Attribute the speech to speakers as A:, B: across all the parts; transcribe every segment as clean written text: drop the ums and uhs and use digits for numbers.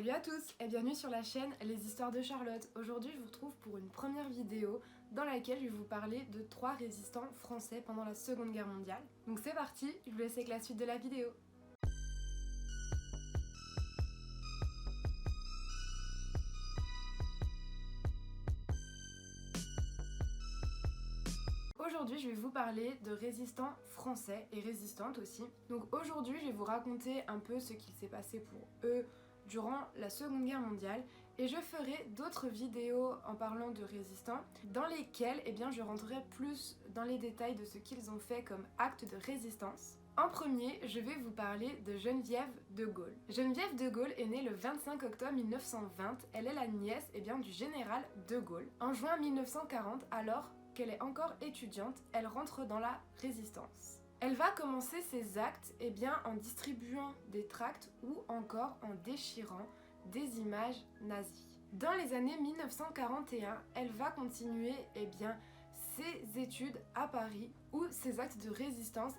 A: Salut à tous et bienvenue sur la chaîne Les Histoires de Charlotte. Aujourd'hui je vous retrouve pour une première vidéo dans laquelle je vais vous parler de 3 résistants français pendant la Seconde Guerre mondiale. Donc c'est parti, je vous laisse avec la suite de la vidéo. Aujourd'hui, je vais vous parler de résistants français et résistantes aussi. Donc aujourd'hui, je vais vous raconter un peu ce qu'il s'est passé pour eux durant la Seconde Guerre mondiale et je ferai d'autres vidéos en parlant de résistants dans lesquelles je rentrerai plus dans les détails de ce qu'ils ont fait comme acte de résistance. En premier, je vais vous parler de Geneviève de Gaulle. Geneviève de Gaulle est née le 25 octobre 1920. Elle est la nièce du général de Gaulle. En juin 1940, alors qu'elle est encore étudiante, elle rentre dans la résistance. Elle va commencer ses actes en distribuant des tracts ou encore en déchirant des images nazies. Dans les années 1941, elle va continuer ses études à Paris où ses actes de résistance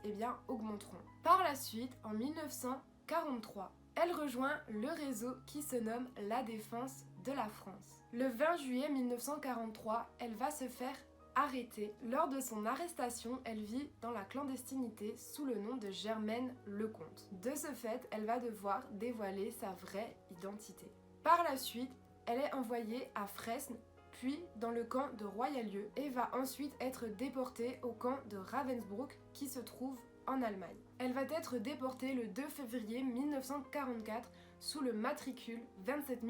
A: augmenteront. Par la suite, en 1943, elle rejoint le réseau qui se nomme la Défense de la France. Le 20 juillet 1943, elle va se faire arrêtée. Lors de son arrestation, elle vit dans la clandestinité sous le nom de Germaine Lecomte. De ce fait, elle va devoir dévoiler sa vraie identité. Par la suite, elle est envoyée à Fresnes, puis dans le camp de Royalieu et va ensuite être déportée au camp de Ravensbrück qui se trouve en Allemagne. Elle va être déportée le 2 février 1944 sous le matricule 27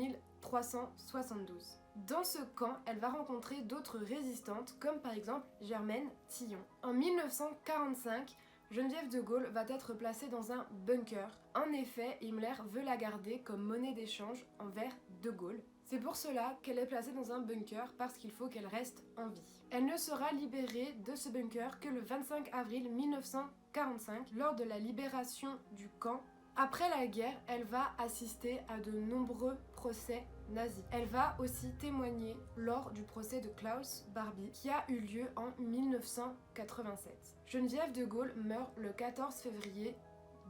A: 372. Dans ce camp, elle va rencontrer d'autres résistantes comme par exemple Germaine Tillon. En 1945, Geneviève de Gaulle va être placée dans un bunker. En effet, Himmler veut la garder comme monnaie d'échange envers de Gaulle. C'est pour cela qu'elle est placée dans un bunker parce qu'il faut qu'elle reste en vie. Elle ne sera libérée de ce bunker que le 25 avril 1945 lors de la libération du camp. Après la guerre, elle va assister à de nombreux procès nazis. Elle va aussi témoigner lors du procès de Klaus Barbie qui a eu lieu en 1987. Geneviève de Gaulle meurt le 14 février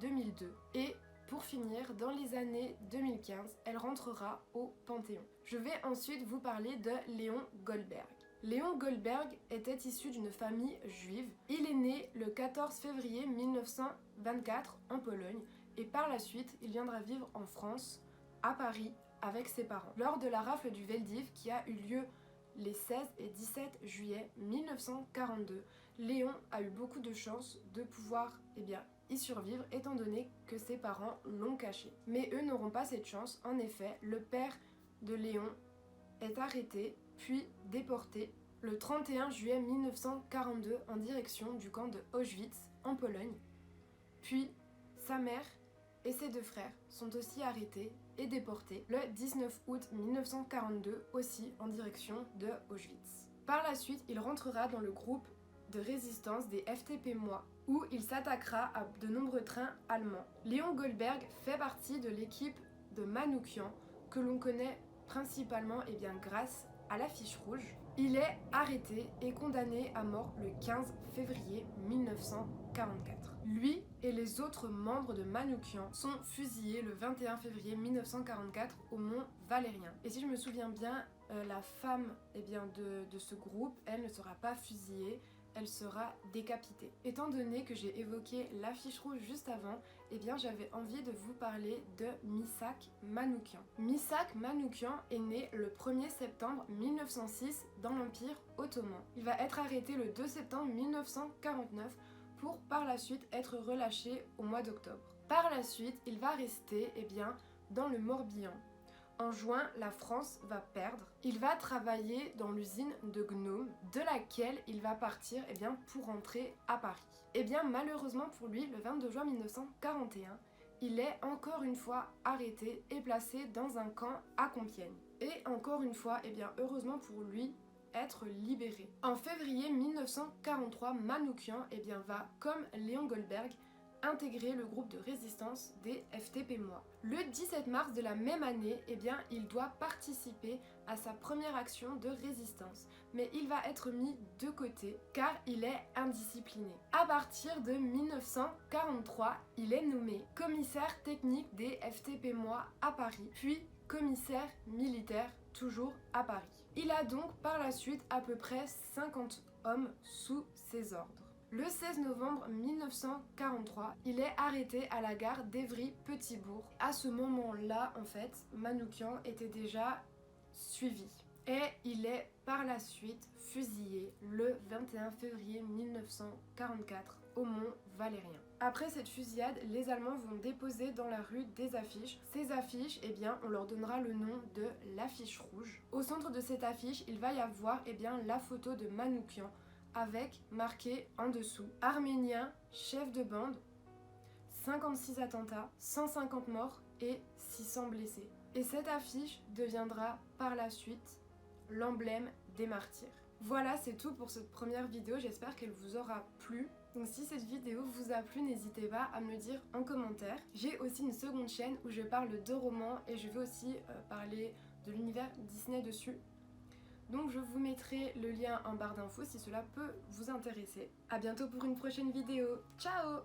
A: 2002 et pour finir, dans les années 2015, elle rentrera au Panthéon. Je vais ensuite vous parler de Léon Goldberg. Léon Goldberg était issu d'une famille juive. Il est né le 14 février 1924 en Pologne et par la suite, il viendra vivre en France, à Paris, avec ses parents. Lors de la rafle du Veldiv qui a eu lieu les 16 et 17 juillet 1942, Léon a eu beaucoup de chance de pouvoir y survivre étant donné que ses parents l'ont caché. Mais eux n'auront pas cette chance. En effet, le père de Léon est arrêté puis déporté le 31 juillet 1942 en direction du camp de Auschwitz en Pologne. Puis sa mère et ses 2 frères sont aussi arrêtés et déportés le 19 août 1942 aussi en direction de Auschwitz. Par la suite, il rentrera dans le groupe de résistance des FTP-Moi où il s'attaquera à de nombreux trains allemands. Léon Goldberg fait partie de l'équipe de Manouchian que l'on connaît principalement grâce à l'affiche rouge. Il est arrêté et condamné à mort le 15 février 1944. Lui et les autres membres de Manouchian sont fusillés le 21 février 1944 au Mont Valérien. Et si je me souviens bien, la femme de ce groupe, elle ne sera pas fusillée, elle sera décapitée. Étant donné que j'ai évoqué l'affiche rouge juste avant, j'avais envie de vous parler de Misak Manouchian. Misak Manouchian est né le 1er septembre 1906 dans l'Empire ottoman. Il va être arrêté le 2 septembre 1949 pour par la suite être relâché au mois d'octobre. Par la suite, il va rester dans le Morbihan. En juin, la France va perdre. Il va travailler dans l'usine de Gnome, de laquelle il va partir pour rentrer à Paris. Malheureusement pour lui, le 22 juin 1941, il est encore une fois arrêté et placé dans un camp à Compiègne. Et encore une fois, heureusement pour lui, être libéré. En février 1943, Manouchian va, comme Léon Goldberg, intégrer le groupe de résistance des FTP-MOI. Le 17 mars de la même année, eh bien, il doit participer à sa première action de résistance, mais il va être mis de côté car il est indiscipliné. À partir de 1943, il est nommé commissaire technique des FTP-MOI à Paris, puis commissaire militaire toujours à Paris. Il a donc par la suite à peu près 50 hommes sous ses ordres. Le 16 novembre 1943, il est arrêté à la gare d'Évry-Petitbourg. À ce moment-là, en fait, Manouchian était déjà suivi. Et il est par la suite fusillé le 21 février 1944 au Mont Valérien. Après cette fusillade, les Allemands vont déposer dans la rue des affiches. Ces affiches, eh bien, on leur donnera le nom de l'affiche rouge. Au centre de cette affiche, il va y avoir eh bien, la photo de Manouchian avec marqué en dessous « Arménien, chef de bande, 56 attentats, 150 morts et 600 blessés ». Et cette affiche deviendra par la suite l'emblème des martyrs. Voilà, c'est tout pour cette première vidéo, j'espère qu'elle vous aura plu. Donc si cette vidéo vous a plu, n'hésitez pas à me le dire en commentaire. J'ai aussi une seconde chaîne où je parle de romans et je vais aussi parler de l'univers Disney dessus. Donc je vous mettrai le lien en barre d'infos si cela peut vous intéresser. A bientôt pour une prochaine vidéo. Ciao!